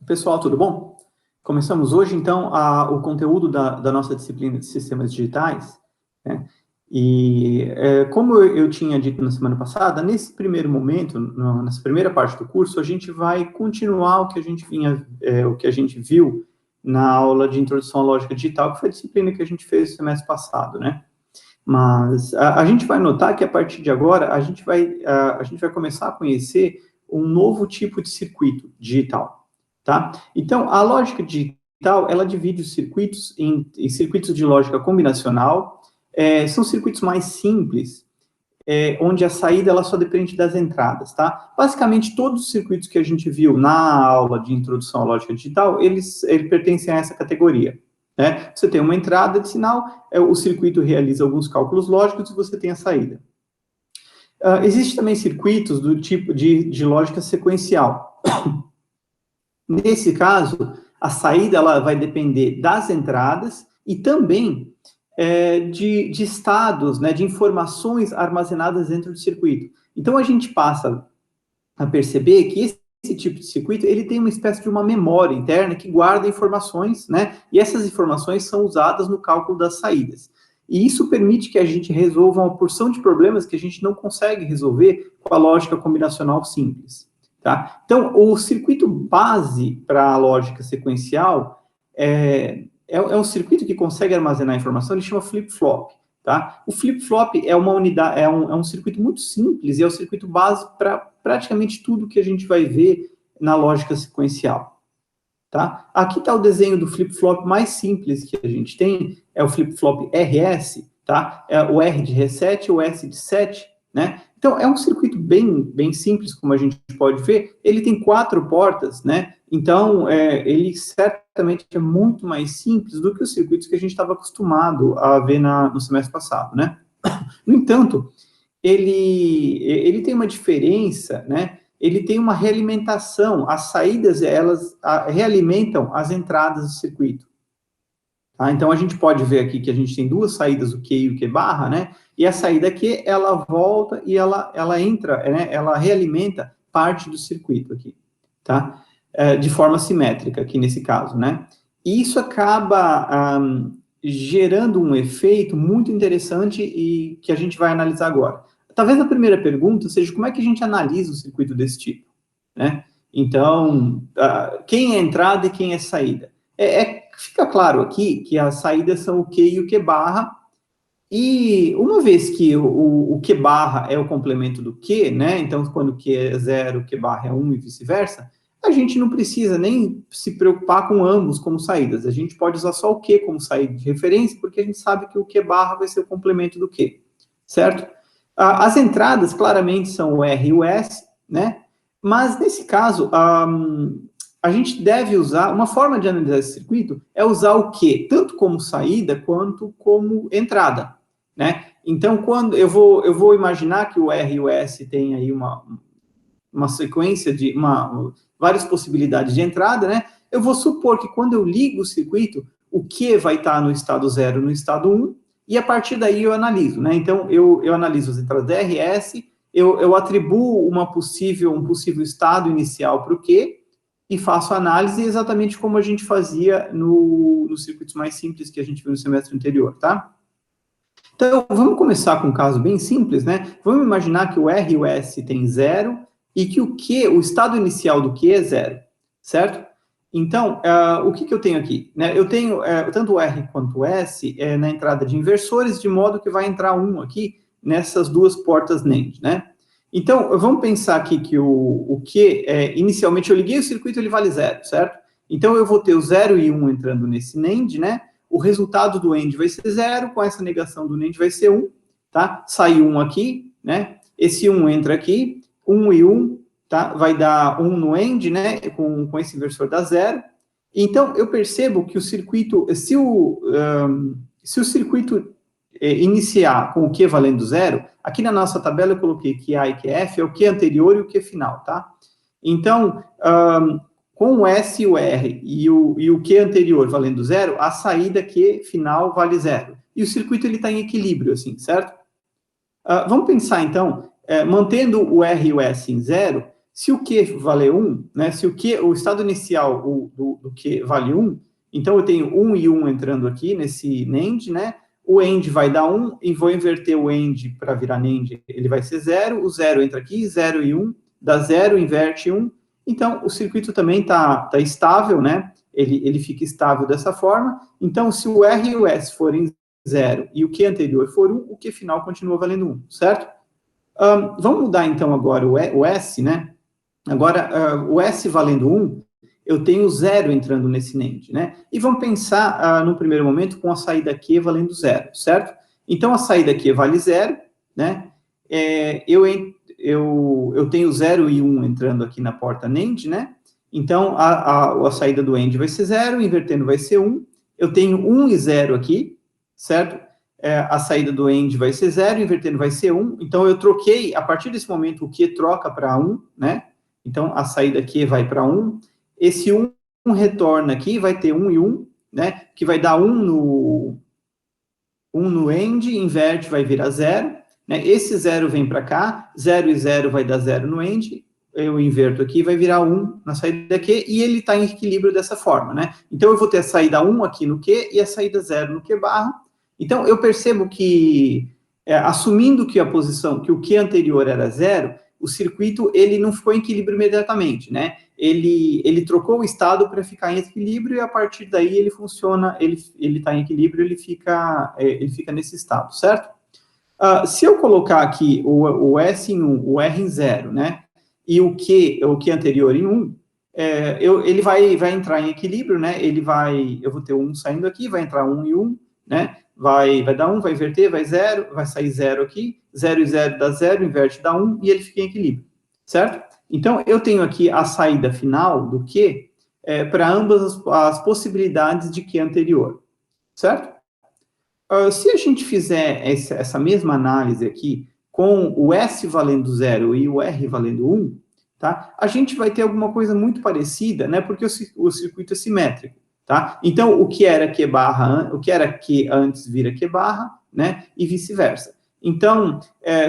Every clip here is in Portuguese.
Pessoal, tudo bom? Começamos hoje, então, o conteúdo da nossa disciplina de sistemas digitais, né? Como eu tinha dito na semana passada, nesse primeiro momento, nessa primeira parte do curso, a gente vai continuar o que a gente o que a gente viu na aula de introdução à lógica digital, que foi a disciplina que a gente fez no semestre passado, né? Mas a gente vai notar que, a partir de agora, a gente vai começar a conhecer um novo tipo de circuito digital, tá? Então, a lógica digital, ela divide os circuitos em circuitos de lógica combinacional, são circuitos mais simples, onde a saída ela só depende das entradas, tá? Basicamente, todos os circuitos que a gente viu na aula de introdução à lógica digital, eles pertencem a essa categoria, né? Você tem uma entrada de sinal, o circuito realiza alguns cálculos lógicos e você tem a saída. Existem também circuitos do tipo de lógica sequencial. Nesse caso, a saída ela vai depender das entradas e também de estados, né, de informações armazenadas dentro do circuito. Então, a gente passa a perceber que esse tipo de circuito, ele tem uma espécie de uma memória interna que guarda informações, né, e essas informações são usadas no cálculo das saídas. E isso permite que a gente resolva uma porção de problemas que a gente não consegue resolver com a lógica combinacional simples. Tá? Então, o circuito base para a lógica sequencial é um circuito que consegue armazenar informação, ele chama flip-flop. Tá? O flip-flop é uma unidade, é um circuito muito simples e é o circuito base para praticamente tudo que a gente vai ver na lógica sequencial. Tá? Aqui está o desenho do flip-flop mais simples que a gente tem, é o flip-flop RS, tá? É o R de reset e o S de set, né? Então, é um circuito bem simples, como a gente pode ver. Ele tem 4 portas, né? Então, ele certamente é muito mais simples do que os circuitos que a gente estava acostumado a ver no semestre passado, né? No entanto, ele tem uma diferença, né? Ele tem uma realimentação, as saídas, elas realimentam as entradas do circuito. Tá? Então, a gente pode ver aqui que a gente tem duas saídas, o Q e o Q barra, né? E a saída Q, ela volta e ela entra, né? Ela realimenta parte do circuito aqui, tá? De forma simétrica, aqui nesse caso, né? E isso acaba gerando um efeito muito interessante e que a gente vai analisar agora. Talvez a primeira pergunta seja como é que a gente analisa um circuito desse tipo, né? Então, quem é entrada e quem é saída? Fica claro aqui que as saídas são o Q e o Q barra, e uma vez que o Q barra é o complemento do Q, né? Então, quando o Q é 0, o Q barra é 1 e vice-versa, a gente não precisa nem se preocupar com ambos como saídas. A gente pode usar só o Q como saída de referência, porque a gente sabe que o Q barra vai ser o complemento do Q, certo? As entradas, claramente, são o R e o S, né? Mas, nesse caso, a gente deve usar, uma forma de analisar esse circuito é usar o Q, tanto como saída, quanto como entrada, né? Então, quando eu vou imaginar que o R e o S têm aí uma sequência de várias possibilidades de entrada, né? Eu vou supor que quando eu ligo o circuito, o Q vai estar no estado 0, no estado 1, e a partir daí eu analiso, né? Então, eu analiso as entradas R e S, eu atribuo um possível estado inicial para o Q, e faço a análise exatamente como a gente fazia nos circuitos mais simples que a gente viu no semestre anterior, tá? Então, vamos começar com um caso bem simples, né? Vamos imaginar que o R e o S tem 0 e que o Q, o estado inicial do Q é 0, certo? Então, o que eu tenho aqui? Né? Eu tenho tanto o R quanto o S na entrada de inversores, de modo que vai entrar 1 aqui nessas duas portas NAND, né? Então, vamos pensar aqui que o Q, inicialmente eu liguei o circuito, ele vale 0, certo? Então, eu vou ter o 0 e 1 entrando nesse NAND, né? O resultado do AND vai ser 0, com essa negação do NAND vai ser 1, tá? Sai 1 aqui, né? Esse 1 entra aqui, 1 e 1, tá? Vai dar 1 no AND, né? Com esse inversor dá 0. Então, eu percebo que o circuito, se o circuito iniciar com o Q valendo 0, aqui na nossa tabela eu coloquei que A e que F é o Q anterior e o Q final, tá? Então, com o S e o R e o Q anterior valendo 0, a saída Q final vale 0. E o circuito está em equilíbrio, assim, certo? Vamos pensar, então, mantendo o R e o S em 0, Se o Q valer 1, né, se o estado inicial do Q vale 1, então eu tenho 1 e 1 entrando aqui nesse NAND, né? O AND vai dar 1, e vou inverter o AND para virar NAND, ele vai ser 0, o 0 entra aqui, 0 e 1, dá 0, inverte 1, então o circuito também tá estável, né? Ele fica estável dessa forma, então se o R e o S forem 0 e o Q anterior for 1, o Q final continua valendo 1, certo? Vamos mudar então agora o S, né? Agora, o S valendo 1, eu tenho 0 entrando nesse NAND, né? E vamos pensar, no primeiro momento, com a saída Q valendo 0, certo? Então, a saída Q vale 0, né? Eu tenho 0 e 1 entrando aqui na porta NAND, né? Então, a saída do AND vai ser 0, invertendo vai ser 1. Eu tenho 1 e 0 aqui, certo? A saída do AND vai ser 0, invertendo vai ser 1. Então, eu troquei, a partir desse momento, o Q troca para 1, né? Então, a saída Q vai para 1. Esse 1 retorna aqui, vai ter 1 e 1, né? Que vai dar 1 no AND, inverte, vai virar 0. Né? Esse 0 vem para cá, 0 e 0 vai dar 0 no AND. Eu inverto aqui, vai virar 1 na saída Q, e ele está em equilíbrio dessa forma, né? Então, eu vou ter a saída 1 aqui no Q e a saída 0 no Q barra. Então, eu percebo que, assumindo que que o Q anterior era 0, o circuito, ele não ficou em equilíbrio imediatamente, né? Ele trocou o estado para ficar em equilíbrio, e a partir daí ele funciona, ele está em equilíbrio, ele fica nesse estado, certo? Se eu colocar aqui o S em 1, o R em 0, né? E o Q anterior em 1, ele vai entrar em equilíbrio, né? Eu vou ter 1 saindo aqui, vai entrar 1 e 1, né? Vai dar 1, vai inverter, vai 0, vai sair 0 aqui, 0 e 0 dá 0, inverte dá 1, e ele fica em equilíbrio, certo? Então, eu tenho aqui a saída final do Q para ambas as possibilidades de Q anterior, certo? Se a gente fizer essa mesma análise aqui, com o S valendo 0 e o R valendo 1, tá? A gente vai ter alguma coisa muito parecida, né? Porque o circuito é simétrico, tá? Então, o que era Q antes vira Q barra, né? E vice-versa. Então,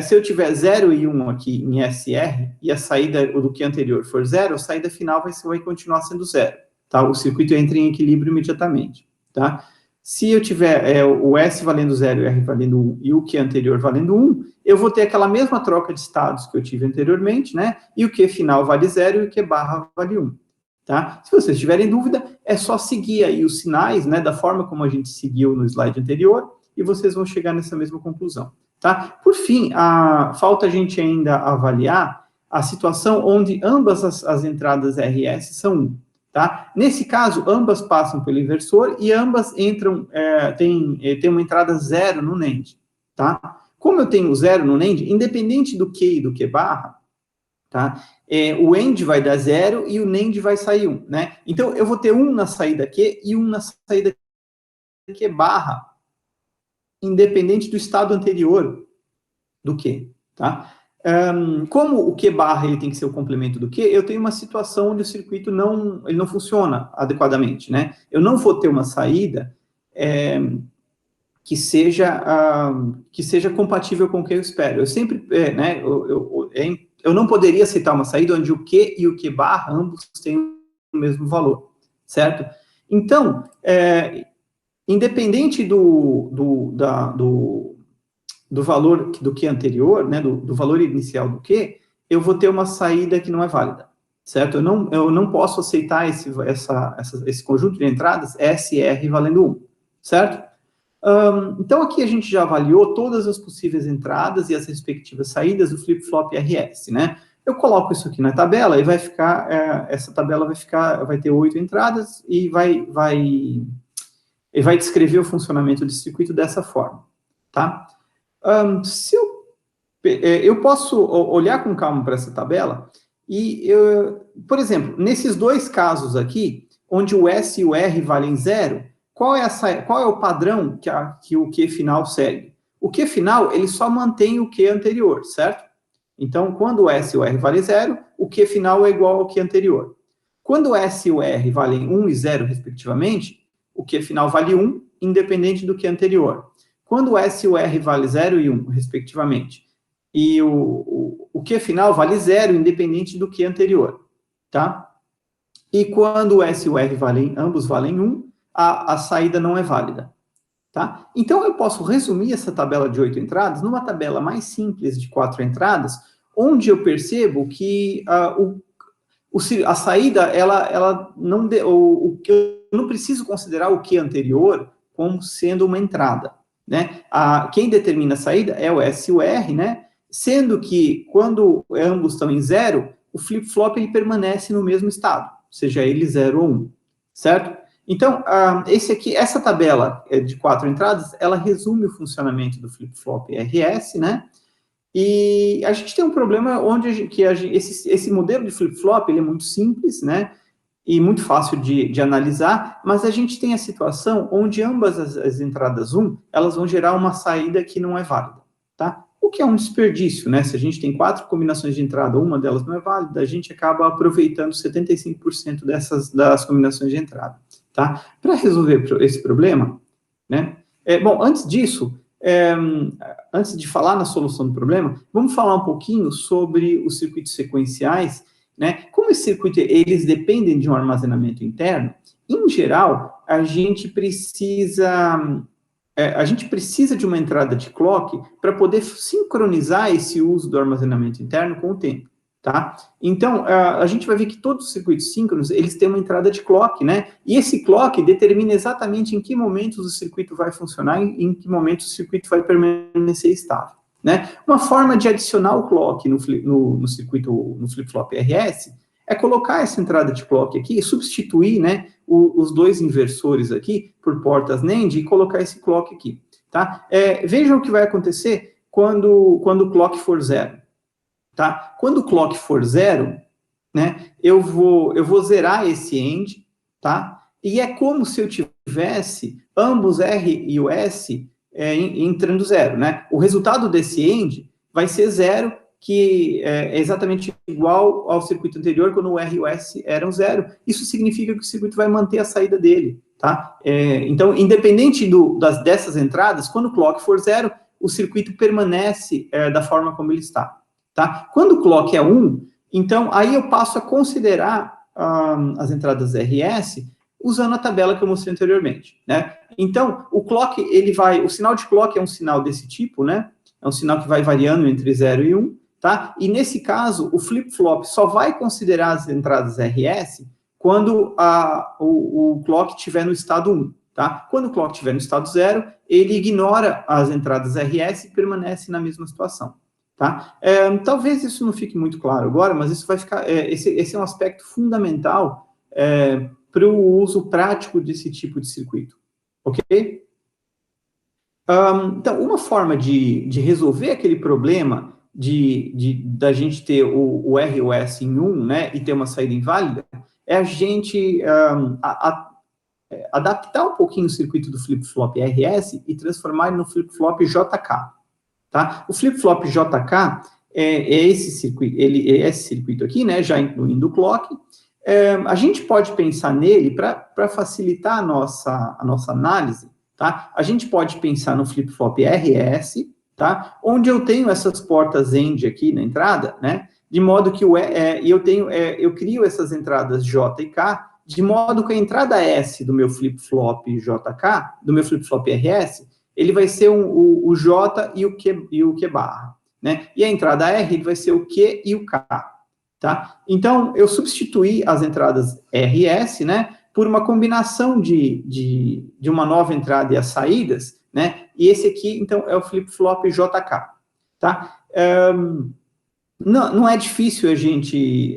se eu tiver 0 e 1 aqui em SR, e a saída do Q anterior for 0, a saída final vai continuar sendo 0, tá? O circuito entra em equilíbrio imediatamente, tá? Se eu tiver o S valendo 0 e o R valendo 1 e o Q anterior valendo 1, eu vou ter aquela mesma troca de estados que eu tive anteriormente, né? E o Q final vale 0 e o Q barra vale 1, tá? Se vocês tiverem dúvida, é só seguir aí os sinais, né? Da forma como a gente seguiu no slide anterior, e vocês vão chegar nessa mesma conclusão, tá? Por fim, falta a gente ainda avaliar a situação onde ambas as entradas RS são 1. Tá? Nesse caso, ambas passam pelo inversor e ambas entram, tem uma entrada 0 no NAND, tá? Como eu tenho 0 no NAND, independente do Q e do Q barra, tá? O AND vai dar 0 e o NAND vai sair 1, né? Então, eu vou ter 1 na saída Q e 1 na saída Q barra, independente do estado anterior do Q, tá? Como o Q barra ele tem que ser o complemento do Q, eu tenho uma situação onde o circuito não funciona adequadamente, né? Eu não vou ter uma saída que seja compatível com o que eu espero. Eu sempre, né? Eu não poderia aceitar uma saída onde o Q e o Q barra ambos têm o mesmo valor, certo? Então, independente do valor do Q anterior, né, do valor inicial do Q, eu vou ter uma saída que não é válida, certo? Eu não posso aceitar esse conjunto de entradas SR valendo 1, certo? Então, aqui a gente já avaliou todas as possíveis entradas e as respectivas saídas do flip-flop RS, né? Eu coloco isso aqui na tabela e vai ficar, essa tabela vai ter 8 entradas e vai descrever o funcionamento do circuito dessa forma, tá? Eu posso olhar com calma para essa tabela e, por exemplo, nesses dois casos aqui, onde o S e o R valem 0, qual é o padrão que o Q final segue? O Q final, ele só mantém o Q anterior, certo? Então, quando o S e o R valem 0, o Q final é igual ao Q anterior. Quando o S e o R valem 1 e 0, respectivamente, o Q final vale 1, independente do Q anterior. Quando o S e o R vale 0 e 1, respectivamente, e o Q final vale 0, independente do Q anterior, tá? E quando o S e o R ambos valem 1, a saída não é válida, tá? Então, eu posso resumir essa tabela de 8 entradas numa tabela mais simples de 4 entradas, onde eu percebo que a saída, ela não... eu não preciso considerar o Q anterior como sendo uma entrada, né? Quem determina a saída é o S e o R, né? Sendo que, quando ambos estão em 0, o flip-flop ele permanece no mesmo estado, seja ele 0 ou 1, certo? Então, essa tabela de 4 entradas, ela resume o funcionamento do flip-flop RS, né? E a gente tem um problema onde esse modelo de flip-flop ele é muito simples, né? E muito fácil de analisar, mas a gente tem a situação onde ambas as entradas 1, elas vão gerar uma saída que não é válida, tá? O que é um desperdício, né? Se a gente tem 4 combinações de entrada, uma delas não é válida, a gente acaba aproveitando 75% das combinações de entrada, tá? Para resolver esse problema, né? Bom, antes disso, antes de falar na solução do problema, vamos falar um pouquinho sobre os circuitos sequenciais, né? Como esses circuitos, eles dependem de um armazenamento interno, em geral, a gente precisa de uma entrada de clock para poder sincronizar esse uso do armazenamento interno com o tempo, tá? Então, a gente vai ver que todos os circuitos síncronos, eles têm uma entrada de clock, né? E esse clock determina exatamente em que momentos o circuito vai funcionar e em que momentos o circuito vai permanecer estável, né? Uma forma de adicionar o clock no flip-flop RS é colocar essa entrada de clock aqui e substituir, né, os dois inversores aqui por portas NAND e colocar esse clock aqui, tá? Vejam o que vai acontecer quando o clock for 0, tá? Quando o clock for 0, né, eu vou zerar esse AND, tá? E é como se eu tivesse ambos R e o S entrando 0, né? O resultado desse AND vai ser 0, que é exatamente igual ao circuito anterior, quando o R e o S eram 0. Isso significa que o circuito vai manter a saída dele, tá? Então, independente dessas entradas, quando o clock for 0, o circuito permanece da forma como ele está, tá? Quando o clock é 1, então, aí eu passo a considerar as entradas RS usando a tabela que eu mostrei anteriormente, né? Então, o sinal de clock é um sinal desse tipo, né? É um sinal que vai variando entre 0 e 1, tá? E nesse caso, o flip-flop só vai considerar as entradas RS quando o clock estiver no estado 1, tá? Quando o clock estiver no estado 0, ele ignora as entradas RS e permanece na mesma situação, tá? Talvez isso não fique muito claro agora, mas isso vai ficar... esse é um aspecto fundamental para o uso prático desse tipo de circuito, ok? Então, uma forma de resolver aquele problema da gente ter o R e o S em 1, né, e ter uma saída inválida, é a gente adaptar um pouquinho o circuito do flip-flop RS e transformar ele no flip-flop JK, tá? O flip-flop JK é esse circuito aqui, né, já incluindo o clock. A gente pode pensar nele para facilitar a nossa análise, tá? A gente pode pensar no flip-flop RS, tá? Onde eu tenho essas portas AND aqui na entrada, né? De modo que eu crio essas entradas J e K, de modo que a entrada S do meu flip-flop JK, do meu flip-flop RS, ele vai ser o J e o Q barra, né? E a entrada R ele vai ser o Q e o K, tá? Então, eu substituí as entradas RS, né, por uma combinação de uma nova entrada e as saídas, né, e esse aqui, então, é o flip-flop JK, tá? Não é difícil a gente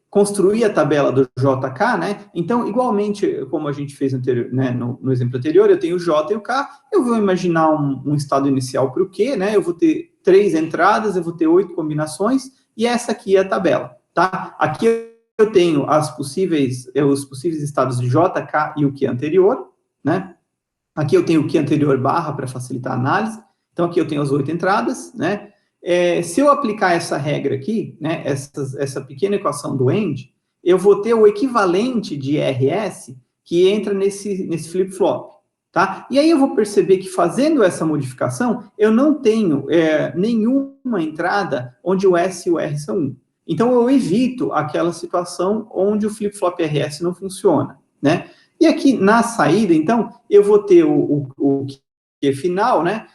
construir a tabela do JK, né? Então, igualmente, como a gente fez né, no exemplo anterior, eu tenho o J e o K, eu vou imaginar um estado inicial para o Q, né? Eu vou ter 3 entradas, eu vou ter 8 combinações, e essa aqui é a tabela, tá? Aqui eu tenho os possíveis estados de J, K e o Q anterior, né? Aqui eu tenho o Q anterior barra para facilitar a análise. Então, aqui eu tenho as 8 entradas, né? Se eu aplicar essa regra aqui, né, essa pequena equação do AND, eu vou ter o equivalente de RS que entra nesse flip-flop, tá? E aí eu vou perceber que fazendo essa modificação, eu não tenho nenhuma entrada onde o S e o R são 1. Então, eu evito aquela situação onde o flip-flop RS não funciona, né? E aqui na saída, então, eu vou ter o Q final, né?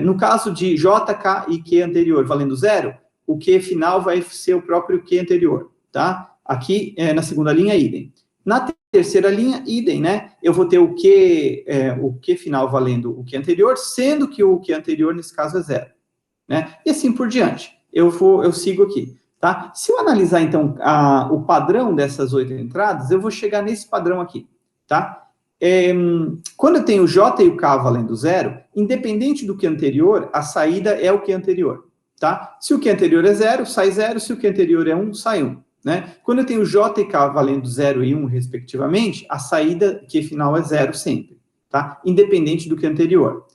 No caso de J, K e Q anterior valendo 0, o Q final vai ser o próprio Q anterior, tá? Aqui, na segunda linha, idem. Na terceira linha, idem, né? Eu vou ter o Q final valendo o Q anterior, sendo que o Q anterior, nesse caso, é 0, né? E assim por diante. Eu sigo aqui, tá? Se eu analisar, então, o padrão dessas 8 entradas, eu vou chegar nesse padrão aqui, tá? Quando eu tenho o J e o K valendo 0, independente do Q anterior, a saída é o Q anterior, tá? Se o Q anterior é 0, sai 0, se o Q anterior é 1, sai 1. Né? Quando eu tenho J e K valendo 0 e 1, respectivamente, a saída Q final é 0 sempre, tá? Independente do Q anterior.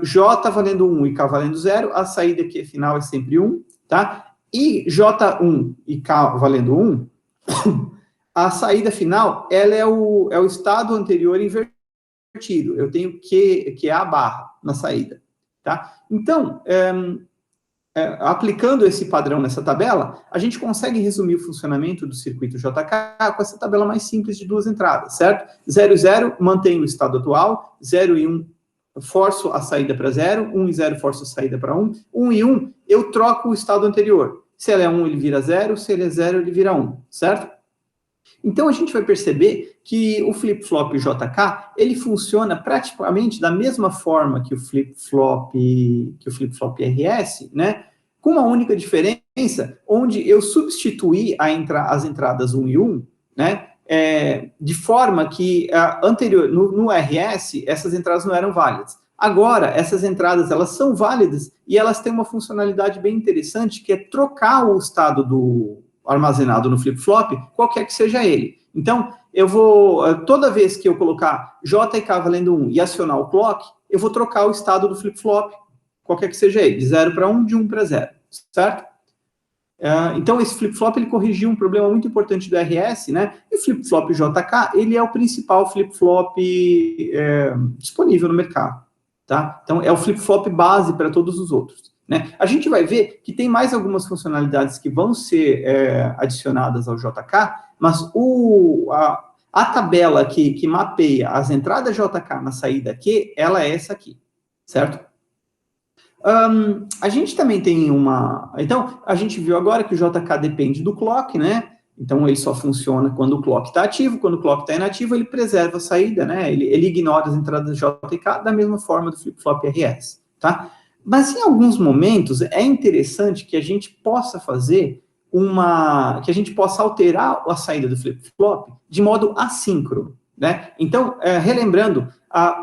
J valendo 1 e K valendo 0, a saída Q final é sempre 1, tá? E J1 e K valendo 1, a saída final, ela é o estado anterior invertido. Eu tenho QA barra na saída, tá? Então, aplicando esse padrão nessa tabela, a gente consegue resumir o funcionamento do circuito JK com essa tabela mais simples de 2 entradas, certo? 0 e 0, mantenho o estado atual, 0 e 1, forço a saída para 0, 1 e 0, forço a saída para 1, 1 e 1, eu troco o estado anterior. Se ele é 1, ele vira 0, se ele é 0, ele vira 1, certo? Então, a gente vai perceber que o flip-flop JK, ele funciona praticamente da mesma forma que o flip-flop RS, né? Com uma única diferença, onde eu substituí as entradas 1 e 1, né? De forma que no RS, essas entradas não eram válidas. Agora, essas entradas, elas são válidas e elas têm uma funcionalidade bem interessante, que é trocar o estado armazenado no flip-flop, qualquer que seja ele. Então, toda vez que eu colocar J e K valendo 1 e acionar o clock, eu vou trocar o estado do flip-flop, qualquer que seja ele, de 0 para 1, de 1 para 0, certo? Então, esse flip-flop, ele corrigiu um problema muito importante do RS, né? E o flip-flop JK, ele é o principal flip-flop disponível no mercado, tá? Então, é o flip-flop base para todos os outros. Né? A gente vai ver que tem mais algumas funcionalidades que vão ser adicionadas ao JK, mas a tabela que mapeia as entradas JK na saída Q, ela é essa aqui, certo? A gente também tem Então, a gente viu agora que o JK depende do clock, né? Então, ele só funciona quando o clock está ativo, quando o clock está inativo, ele preserva a saída, né? Ele ignora as entradas JK da mesma forma do flip-flop RS, tá? Mas em alguns momentos é interessante que a gente possa fazer que a gente possa alterar a saída do flip-flop de modo assíncrono, né? Então, relembrando,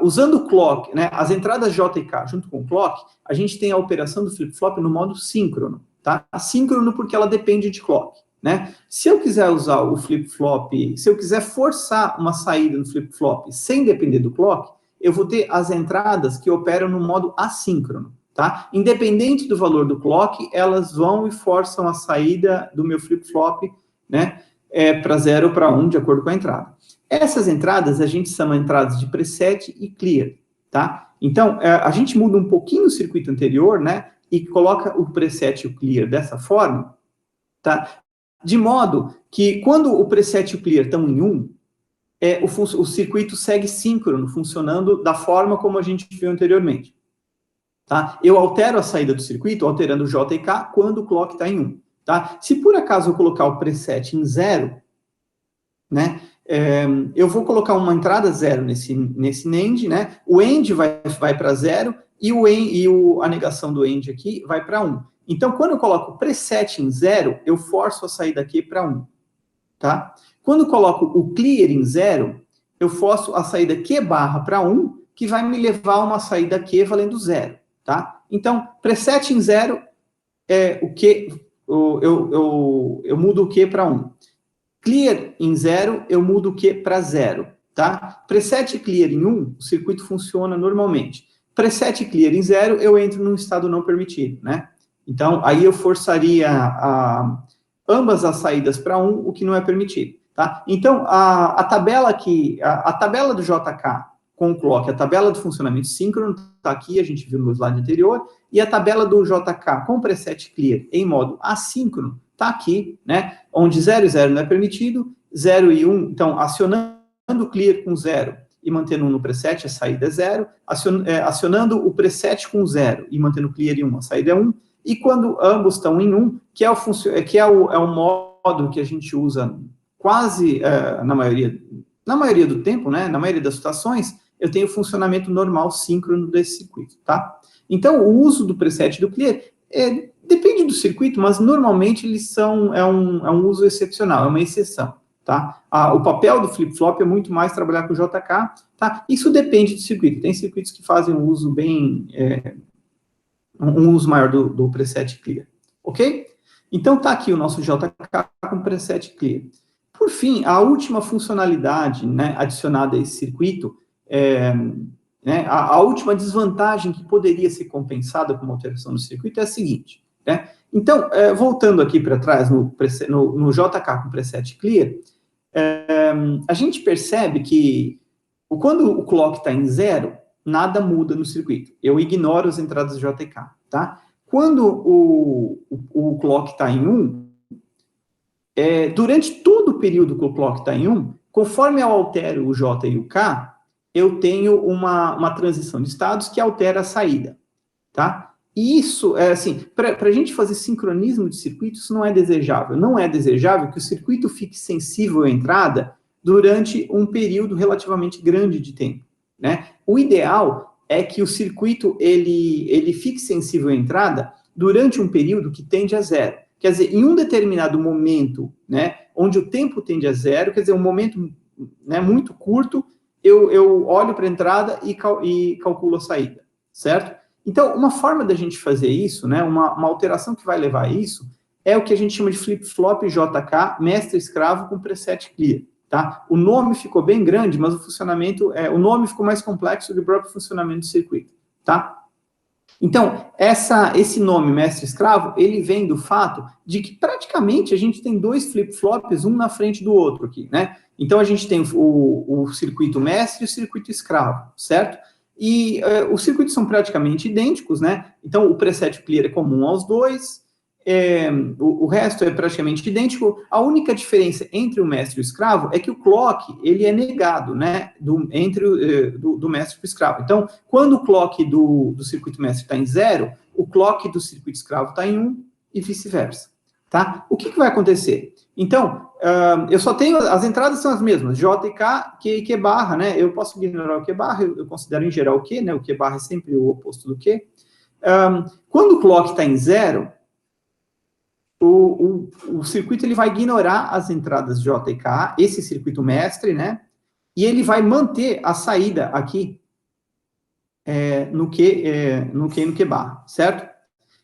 usando o clock, né, as entradas J e K junto com o clock, a gente tem a operação do flip-flop no modo síncrono, tá? Assíncrono porque ela depende de clock, né? Se eu quiser usar o flip-flop, se eu quiser forçar uma saída no flip-flop sem depender do clock, eu vou ter as entradas que operam no modo assíncrono, tá? Independente do valor do clock, elas vão e forçam a saída do meu flip-flop, né, para 0 ou para 1, de acordo com a entrada. Essas entradas, a gente chama entradas de preset e clear, tá? Então, a gente muda um pouquinho o circuito anterior, né, e coloca o preset e o clear dessa forma, tá? De modo que, quando o preset e o clear estão em 1, o circuito segue síncrono, funcionando da forma como a gente viu anteriormente. Tá? Eu altero a saída do circuito, alterando J e K, quando o clock está em 1. Tá? Se por acaso eu colocar o preset em 0, né, eu vou colocar uma entrada 0 nesse NAND, né? O AND vai para 0 e a negação do AND aqui vai para 1. Então, quando eu coloco o preset em 0, eu forço a saída aqui para 1. Tá? Quando eu coloco o clear em 0, eu forço a saída Q barra para 1, que vai me levar a uma saída Q valendo 0. Tá? Então, preset em 0, eu mudo o Q para 1. Clear em 0, eu mudo o Q para 0. Tá? Preset clear em 1, o circuito funciona normalmente. Preset clear em 0, eu entro num estado não permitido. Né? Então, aí eu forçaria ambas as saídas para 1, o que não é permitido. Tá? Então, a tabela do JK com o clock, a tabela do funcionamento síncrono está aqui, a gente viu no slide anterior, e a tabela do JK com preset clear em modo assíncrono está aqui, né? Onde 0 e 0 não é permitido, 0 e 1, então, acionando o clear com 0 e mantendo 1 no preset, a saída é 0, acionando o preset com 0 e mantendo o clear em 1, a saída é 1, e quando ambos estão em 1, que é o modo que a gente usa quase na maioria do tempo, né, na maioria das situações, eu tenho o funcionamento normal síncrono desse circuito, tá? Então, o uso do preset e do clear depende do circuito, mas normalmente eles é um uso excepcional, é uma exceção, tá? O papel do flip-flop é muito mais trabalhar com o JK, tá? Isso depende do circuito. Tem circuitos que fazem um uso um uso maior do preset clear, ok? Então, tá aqui o nosso JK com preset clear. Por fim, a última funcionalidade, né, adicionada a esse circuito, né, a última desvantagem que poderia ser compensada com uma alteração no circuito é a seguinte, né? Então, voltando aqui para trás no JK com preset clear, a gente percebe que quando o clock está em 0, nada muda no circuito. Eu ignoro as entradas JK, tá? Quando o clock está em 1, durante todo o período que o clock está em 1, conforme eu altero o J e o K, eu tenho uma transição de estados que altera a saída, tá? E isso, assim, para a gente fazer sincronismo de circuito, isso não é desejável. Não é desejável que o circuito fique sensível à entrada durante um período relativamente grande de tempo, né? O ideal é que o circuito, ele fique sensível à entrada durante um período que tende a 0. Quer dizer, em um determinado momento, né, onde o tempo tende a 0, quer dizer, um momento, né, muito curto, eu olho para a entrada e calculo a saída, certo? Então, uma forma da gente fazer isso, né, uma alteração que vai levar a isso, é o que a gente chama de flip-flop JK, mestre-escravo com preset clear, tá? O nome ficou bem grande, mas o funcionamento, o nome ficou mais complexo do que o próprio funcionamento do circuito, tá? Então, esse nome mestre-escravo, ele vem do fato de que praticamente a gente tem dois flip-flops, um na frente do outro aqui, né? Então, a gente tem o circuito mestre e o circuito escravo, certo? E os circuitos são praticamente idênticos, né? Então, o preset clear é comum aos dois, o resto é praticamente idêntico. A única diferença entre o mestre e o escravo é que o clock, ele é negado, né? Do mestre para o escravo. Então, quando o clock do circuito mestre está em 0, o clock do circuito escravo está em 1 e vice-versa, tá? O que vai acontecer? Então, eu só tenho, as entradas são as mesmas, J e K, Q e Q barra, né? Eu posso ignorar o Q barra, eu considero em geral o Q, né? O Q barra é sempre o oposto do Q. Quando o clock está em 0, o circuito ele vai ignorar as entradas J e K, esse circuito mestre, né? E ele vai manter a saída aqui no Q e no Q barra, certo?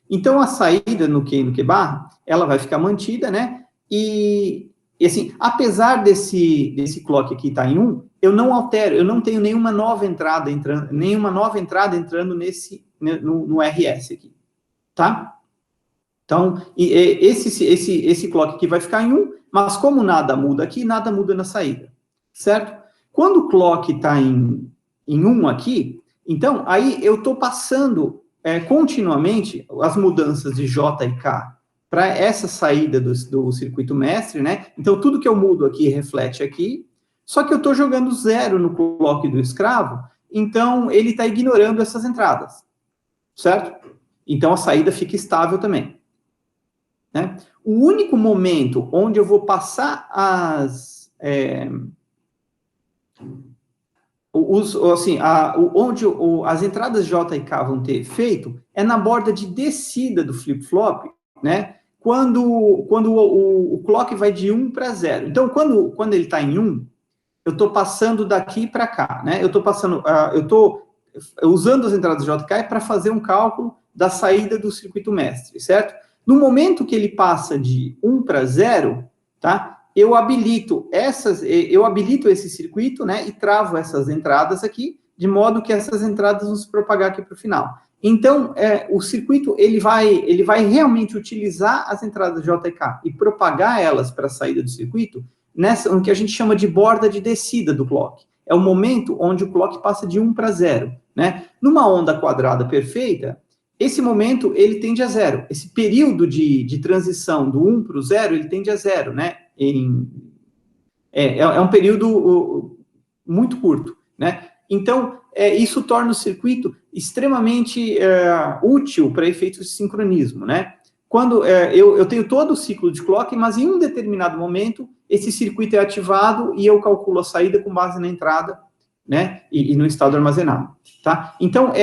Então, a saída no Q e no Q barra, ela vai ficar mantida, né? E assim, apesar desse clock aqui estar em 1, eu não altero, eu não tenho nenhuma nova entrada entrando no RS aqui, tá? Então, esse clock aqui vai ficar em 1, mas como nada muda aqui, nada muda na saída, certo? Quando o clock está em 1 aqui, então, aí eu estou passando continuamente as mudanças de J e K para essa saída do circuito mestre, né? Então, tudo que eu mudo aqui reflete aqui, só que eu estou jogando 0 no clock do escravo, então ele está ignorando essas entradas, certo? Então, a saída fica estável também. Né? O único momento onde eu vou passar onde as entradas J e K vão ter efeito é na borda de descida do flip-flop, né? Quando o clock vai de 1 para 0. Então, quando ele está em 1, eu estou passando daqui para cá, né? Eu estou usando as entradas J e K para fazer um cálculo da saída do circuito mestre, certo? No momento que ele passa de 1 para 0, tá? Eu habilito esse circuito, né? E travo essas entradas aqui, de modo que essas entradas vão se propagar aqui para o final. Então, o circuito, ele vai realmente utilizar as entradas J e K e propagar elas para a saída do circuito, no que a gente chama de borda de descida do clock. É o momento onde o clock passa de 1 para 0, né? Numa onda quadrada perfeita, esse momento, ele tende a 0. Esse período de transição do 1 para o 0, ele tende a 0, né? É um período muito curto, né? Então, isso torna o circuito extremamente útil para efeitos de sincronismo, né? Quando eu tenho todo o ciclo de clock, mas em um determinado momento, esse circuito é ativado e eu calculo a saída com base na entrada, né? E no estado armazenado, tá? Então,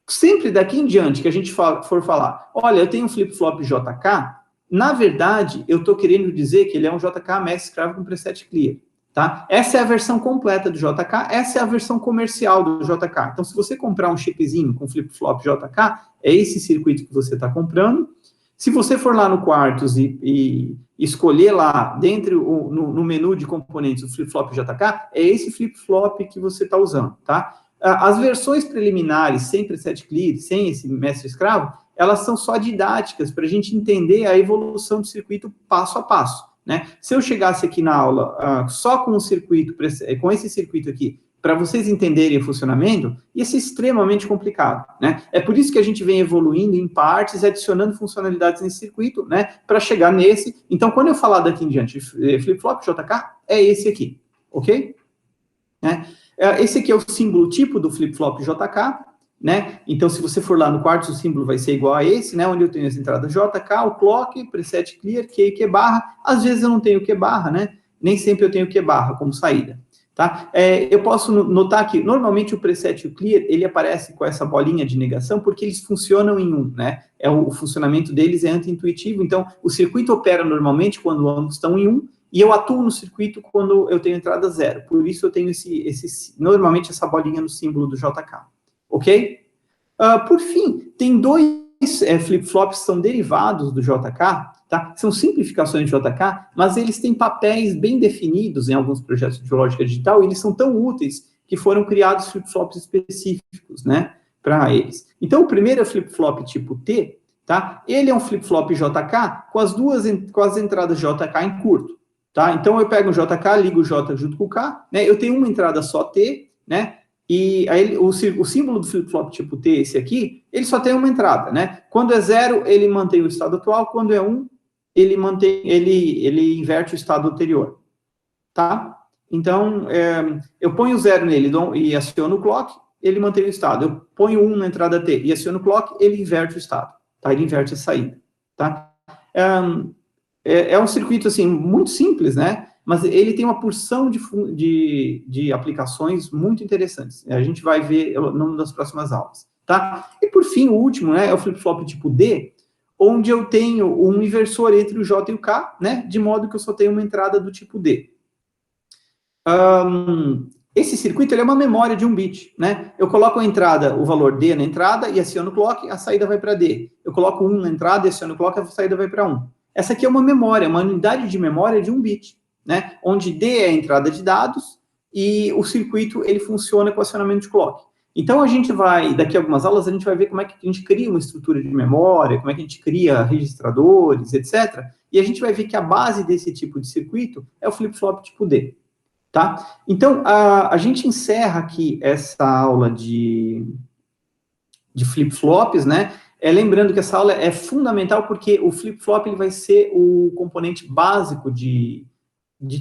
sempre daqui em diante que a gente for falar, olha, eu tenho um flip-flop JK, na verdade, eu estou querendo dizer que ele é um JK mestre escravo com preset clear, tá? Essa é a versão completa do JK, essa é a versão comercial do JK. Então, se você comprar um chipzinho com flip-flop JK, é esse circuito que você está comprando. Se você for lá no Quartus e escolher lá, dentro, no menu de componentes, o flip-flop JK, é esse flip-flop que você está usando, tá? As versões preliminares, sem preset clear, sem esse mestre-escravo, elas são só didáticas, para a gente entender a evolução do circuito passo a passo, né? Se eu chegasse aqui na aula só com com esse circuito aqui, para vocês entenderem o funcionamento, ia ser extremamente complicado, né? É por isso que a gente vem evoluindo em partes, adicionando funcionalidades nesse circuito, né? Para chegar nesse. Então, quando eu falar daqui em diante flip-flop JK, é esse aqui, ok? Esse aqui é o símbolo tipo do flip-flop JK, né? Então, se você for lá no Quartz, o símbolo vai ser igual a esse, né? Onde eu tenho as entradas JK, o clock, preset clear, Q e Q barra. Às vezes eu não tenho Q barra, né? Nem sempre eu tenho Q barra como saída, tá? Eu posso notar que, normalmente, o preset e o clear, ele aparece com essa bolinha de negação, porque eles funcionam em um, né? O funcionamento deles é anti-intuitivo, então, o circuito opera normalmente quando ambos estão em um, e eu atuo no circuito quando eu tenho entrada 0. Por isso eu tenho normalmente essa bolinha no símbolo do JK. Ok? Por fim, tem dois flip-flops que são derivados do JK, tá? São simplificações de JK, mas eles têm papéis bem definidos em alguns projetos de lógica digital, e eles são tão úteis que foram criados flip-flops específicos, né, para eles. Então, o primeiro é o flip-flop tipo T, tá? Ele é um flip-flop JK com as entradas JK em curto, tá? Então, eu pego o JK, ligo o J junto com o K, né? Eu tenho uma entrada só T, né? E aí o símbolo do flip-flop tipo T, esse aqui, ele só tem uma entrada, né? Quando é 0, ele mantém o estado atual, quando é 1, ele inverte o estado anterior, tá? Então, eu ponho 0 nele e aciono o clock, ele mantém o estado. Eu ponho 1 na entrada T e aciono o clock, ele inverte o estado, tá? Ele inverte a saída, tá? É um circuito, assim, muito simples, né? Mas ele tem uma porção de aplicações muito interessantes. A gente vai ver numa das próximas aulas, tá? E, por fim, o último, né, é o flip-flop tipo D, onde eu tenho um inversor entre o J e o K, né, de modo que eu só tenho uma entrada do tipo D. Esse circuito ele é uma memória de 1 bit, né? Eu coloco a entrada, o valor D na entrada e aciono o clock, a saída vai para D. Eu coloco 1 na entrada e aciono o clock, a saída vai para 1. Essa aqui é uma memória, uma unidade de memória de 1 bit, né? Onde D é a entrada de dados e o circuito ele funciona com acionamento de clock. Então, a gente vai, daqui a algumas aulas, a gente vai ver como é que a gente cria uma estrutura de memória, como é que a gente cria registradores, etc. E a gente vai ver que a base desse tipo de circuito é o flip-flop tipo D, tá? Então, a gente encerra aqui essa aula de flip-flops, né? Lembrando que essa aula é fundamental porque o flip-flop ele vai ser o componente básico de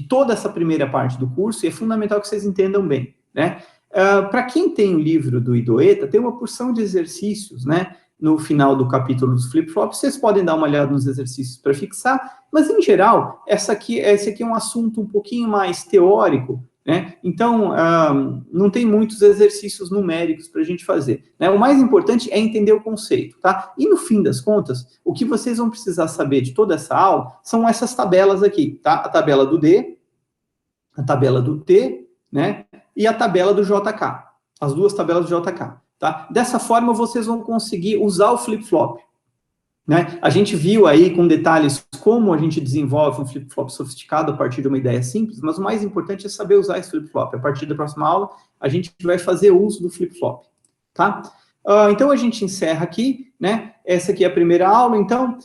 toda essa primeira parte do curso, e é fundamental que vocês entendam bem, né? Para quem tem o livro do Idoeta, tem uma porção de exercícios, né? No final do capítulo dos flip-flops, vocês podem dar uma olhada nos exercícios para fixar, mas, em geral, esse aqui é um assunto um pouquinho mais teórico, né? Então, não tem muitos exercícios numéricos para a gente fazer, né? O mais importante é entender o conceito, tá? E, no fim das contas, o que vocês vão precisar saber de toda essa aula são essas tabelas aqui, tá? A tabela do D, a tabela do T, né? E a tabela do JK, as duas tabelas do JK, tá? Dessa forma, vocês vão conseguir usar o flip-flop, né? A gente viu aí com detalhes como a gente desenvolve um flip-flop sofisticado a partir de uma ideia simples, mas o mais importante é saber usar esse flip-flop. A partir da próxima aula, a gente vai fazer uso do flip-flop, tá? Então, a gente encerra aqui, né? Essa aqui é a primeira aula. Então,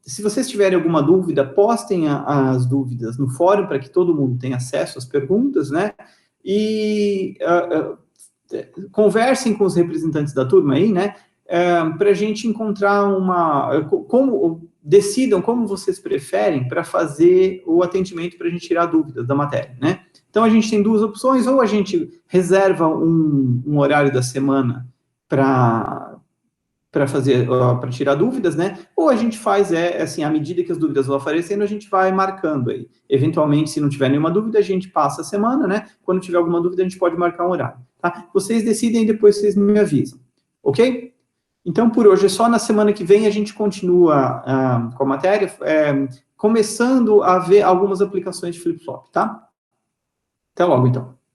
se vocês tiverem alguma dúvida, postem as dúvidas no fórum para que todo mundo tenha acesso às perguntas, né? E conversem com os representantes da turma aí, né? Para a gente encontrar decidam como vocês preferem para fazer o atendimento para a gente tirar dúvidas da matéria, né? Então, a gente tem duas opções: ou a gente reserva um horário da semana para tirar dúvidas, né? Ou a gente faz, assim, à medida que as dúvidas vão aparecendo, a gente vai marcando aí. Eventualmente, se não tiver nenhuma dúvida, a gente passa a semana, né? Quando tiver alguma dúvida, a gente pode marcar um horário, tá? Vocês decidem e depois vocês me avisam, ok? Então, por hoje é só. Na semana que vem a gente continua com a matéria, começando a ver algumas aplicações de flip-flop, tá? Até logo, então.